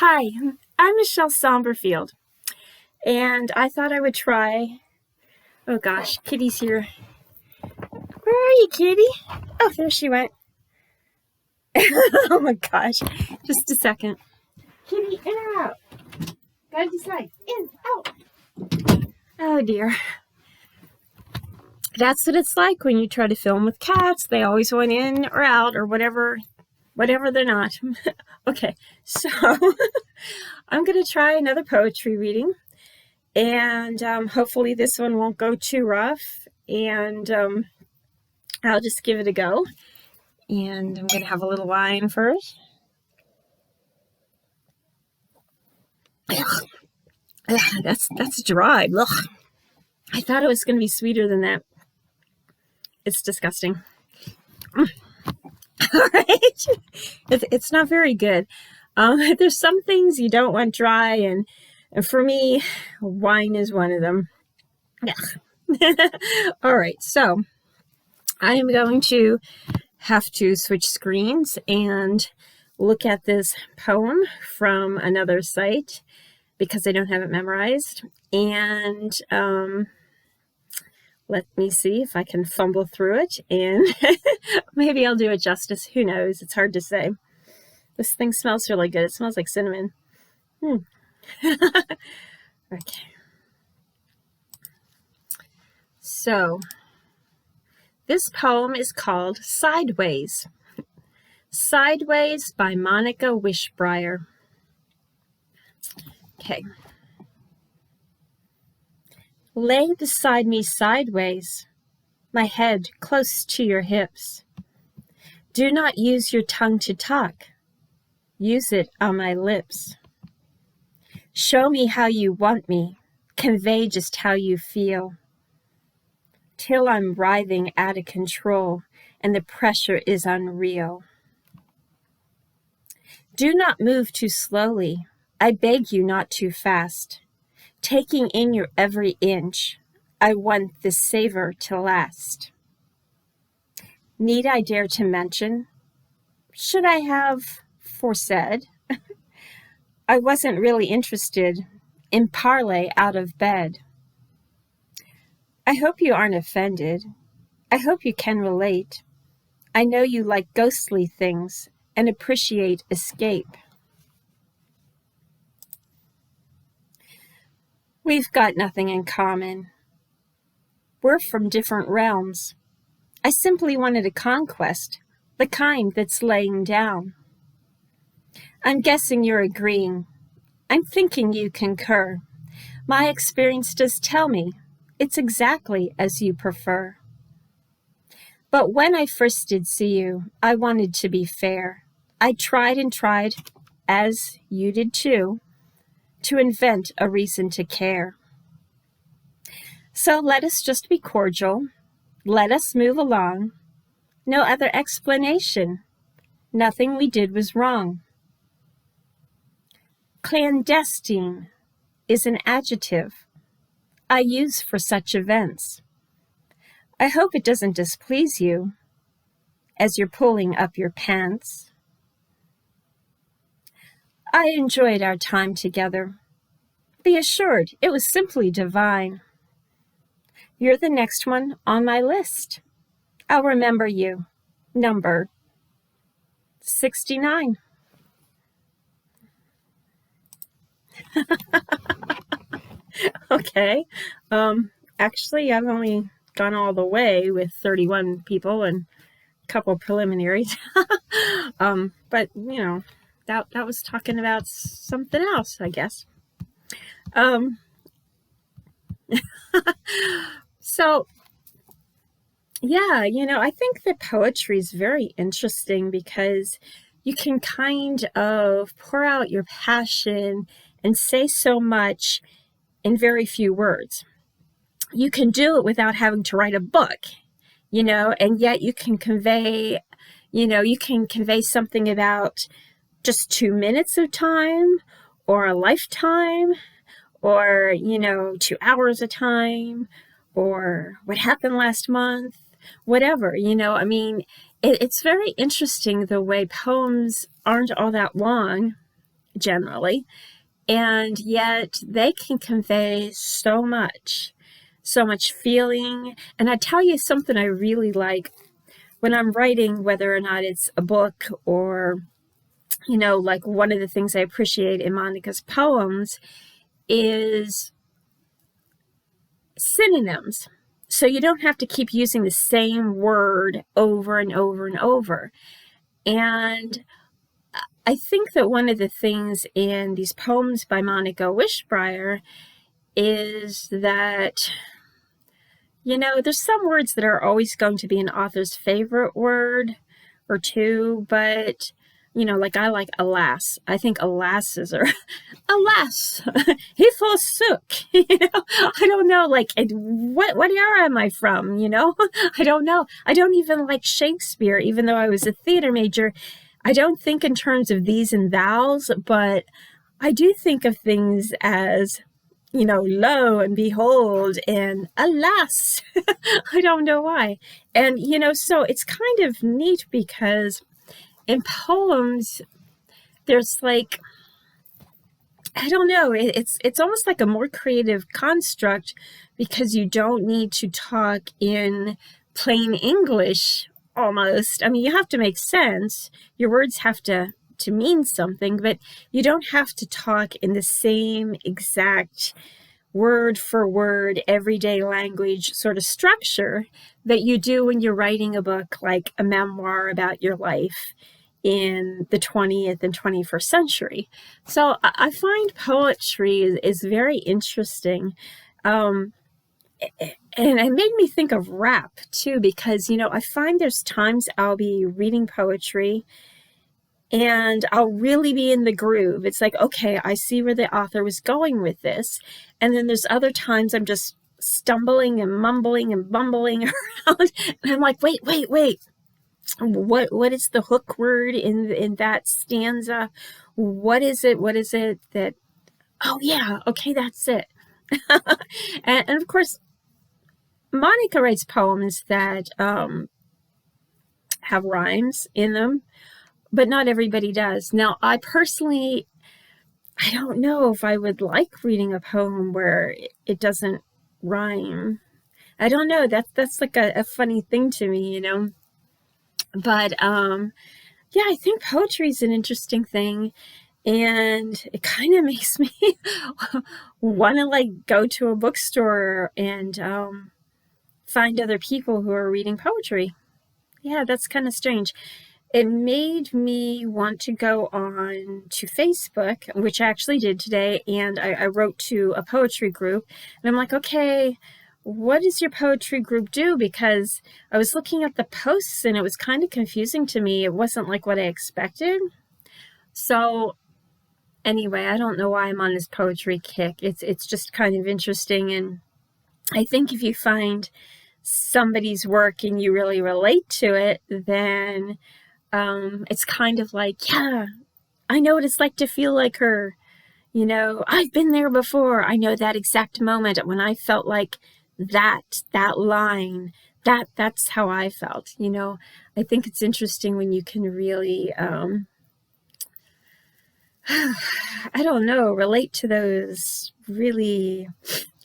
Hi, I'm Michele Saumberfield, and I thought I would try. Oh gosh, Kitty's here. Where are you, Kitty? Oh, there she went. Oh my gosh, just a second. Kitty, in or out? Gotta decide. In, out. Oh dear. That's what it's like when you try to film with cats. They always want in or out or whatever they're not. Okay, so I'm going to try another poetry reading, and hopefully this one won't go too rough, and I'll just give it a go. And I'm going to have a little wine first. That's dry. Ugh. I thought it was going to be sweeter than that. It's disgusting. All right. It's not very good. There's some things you don't want dry, and for me, wine is one of them. All right, so I am going to have to switch screens and look at this poem from another site because I don't have it memorized. And let me see if I can fumble through it, and maybe I'll do it justice. Who knows? It's hard to say. This thing smells really good. It smells like cinnamon. Okay. So, this poem is called Sideways. Sideways by Monica WISHBRIAR. Okay. Lay beside me sideways, my head close to your hips. Do not use your tongue to talk. Use it on my lips. Show me how you want me. Convey just how you feel. Till I'm writhing out of control and the pressure is unreal. Do not move too slowly. I beg you not too fast. Taking in your every inch, I want this savor to last. Need I dare to mention? Should I have foresaid? I wasn't really interested in parley out of bed. I hope you aren't offended. I hope you can relate. I know you like ghostly things and appreciate escape. We've got nothing in common. We're from different realms. I simply wanted a conquest, the kind that's laying down. I'm guessing you're agreeing. I'm thinking you concur. My experience does tell me it's exactly as you prefer. But when I first did see you, I wanted to be fair. I tried and tried, as you did too, to invent a reason to care. So let us just be cordial. Let us move along. No other explanation. Nothing we did was wrong. Clandestine is an adjective I use for such events. I hope it doesn't displease you as you're pulling up your pants. I enjoyed our time together. Be assured, it was simply divine. You're the next one on my list. I'll remember you. Number 69. Okay. Actually, I've only gone all the way with 31 people and a couple preliminaries. But, you know, that was talking about something else, I guess. So, yeah, you know, I think that poetry is very interesting because you can kind of pour out your passion and say so much in very few words. You can do it without having to write a book, you know, and yet you can convey something about just 2 minutes of time or a lifetime or, 2 hours of time or what happened last month, whatever, I mean, it's very interesting the way poems aren't all that long generally, and yet they can convey so much feeling. And I tell you something I really like when I'm writing, whether or not it's a book or, like one of the things I appreciate in Monica's poems is synonyms. So you don't have to keep using the same word over and over and over. And I think that one of the things in these poems by Monica WISHBRIAR is that, there's some words that are always going to be an author's favorite word or two, but, like I like alas. I think alasses are, alas, he forsook, I don't know, like, what era am I from, I don't know. I don't even like Shakespeare, even though I was a theater major. I don't think in terms of these and thous, but I do think of things as, lo and behold and alas. I don't know why. And, so it's kind of neat because in poems, there's like, I don't know, it's almost like a more creative construct because you don't need to talk in plain English almost. I mean, you have to make sense. Your words have to mean something, but you don't have to talk in the same exact word for word, everyday language sort of structure that you do when you're writing a book like a memoir about your life in the 20th and 21st century. So I find poetry is very interesting. And it made me think of rap too, because, I find there's times I'll be reading poetry and I'll really be in the groove. It's like, okay, I see where the author was going with this. And then there's other times I'm just stumbling and mumbling and bumbling around. And I'm like, wait. What is the hook word in that stanza? What is it that, oh yeah, okay, that's it. and of course, Monica writes poems that have rhymes in them, but not everybody does. Now, I personally, I don't know if I would like reading a poem where it doesn't rhyme. I don't know. That's like a funny thing to me, But yeah, I think poetry is an interesting thing, and it kind of makes me want to like go to a bookstore and find other people who are reading poetry. Yeah, that's kind of strange. It made me want to go on to Facebook, which I actually did today, and I wrote to a poetry group, and I'm like, okay, what does your poetry group do? Because I was looking at the posts and it was kind of confusing to me. It wasn't like what I expected. So anyway, I don't know why I'm on this poetry kick. It's just kind of interesting, and I think if you find somebody's work and you really relate to it, then it's kind of like, yeah, I know what it's like to feel like her. I've been there before. I know that exact moment when I felt like that line, that's how I felt. I think it's interesting when you can really, I don't know, relate to those really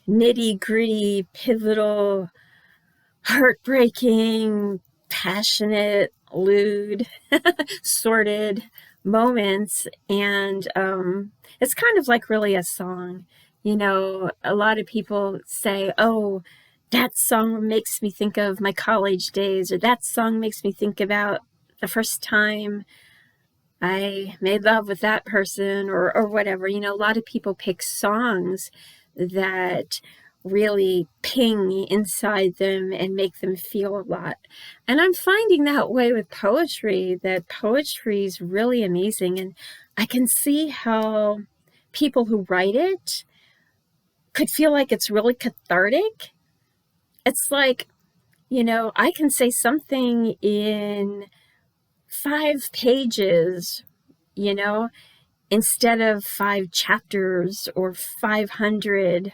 nitty gritty, pivotal, heartbreaking, passionate, lewd, sordid moments. And it's kind of like really a song. A lot of people say, oh, that song makes me think of my college days, or that song makes me think about the first time I made love with that person, or whatever. A lot of people pick songs that really ping inside them and make them feel a lot. And I'm finding that way with poetry, that poetry is really amazing. And I can see how people who write it could feel like it's really cathartic. It's like, I can say something in 5 pages, instead of 5 chapters or 500,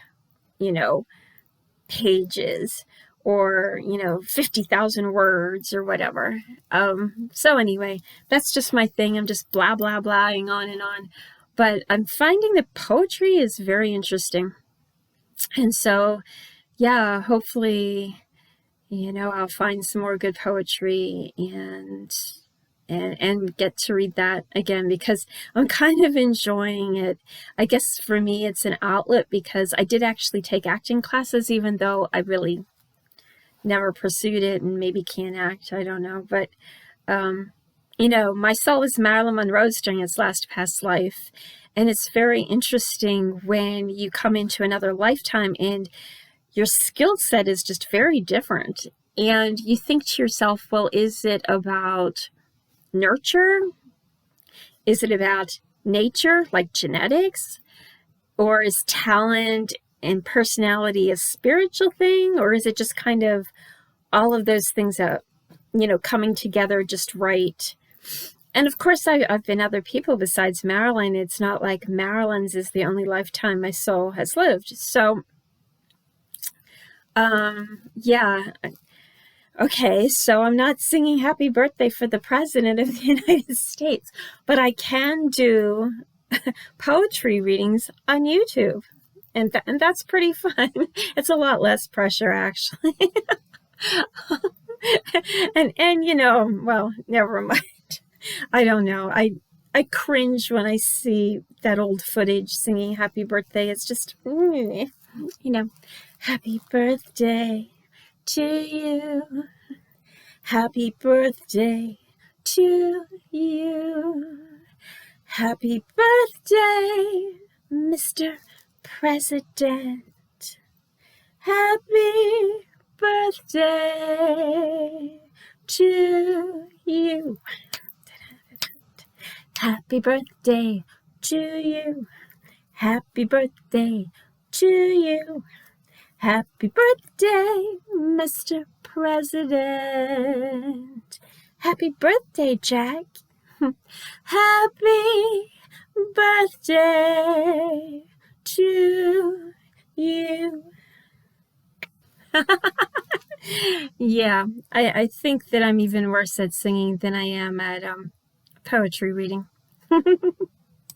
pages, or 50,000 words or whatever. So anyway, that's just my thing. I'm just blah blahing on and on. But I'm finding that poetry is very interesting. And so, yeah, hopefully, I'll find some more good poetry and get to read that again, because I'm kind of enjoying it. I guess for me it's an outlet, because I did actually take acting classes, even though I really never pursued it and maybe can't act, I don't know. But my soul was Marilyn Monroe's during its last past life, and it's very interesting when you come into another lifetime and your skill set is just very different, and you think to yourself, well, is it about nurture? Is it about nature, like genetics? Or is talent and personality a spiritual thing? Or is it just kind of all of those things that, coming together just right? And of course, I've been other people besides Marilyn. It's not like Marilyn's is the only lifetime my soul has lived. So, yeah. Okay, so I'm not singing happy birthday for the President of the United States, but I can do poetry readings on YouTube, and that's pretty fun. It's a lot less pressure, actually. and well, never mind. I don't know. I cringe when I see that old footage singing happy birthday. It's just, happy birthday to you. Happy birthday to you. Happy birthday, Mr. President. Happy birthday to you. Happy birthday to you. Happy birthday to you. Happy birthday, Mr. President. Happy birthday, Jack. Happy birthday to you. Yeah, I think that I'm even worse at singing than I am at poetry reading.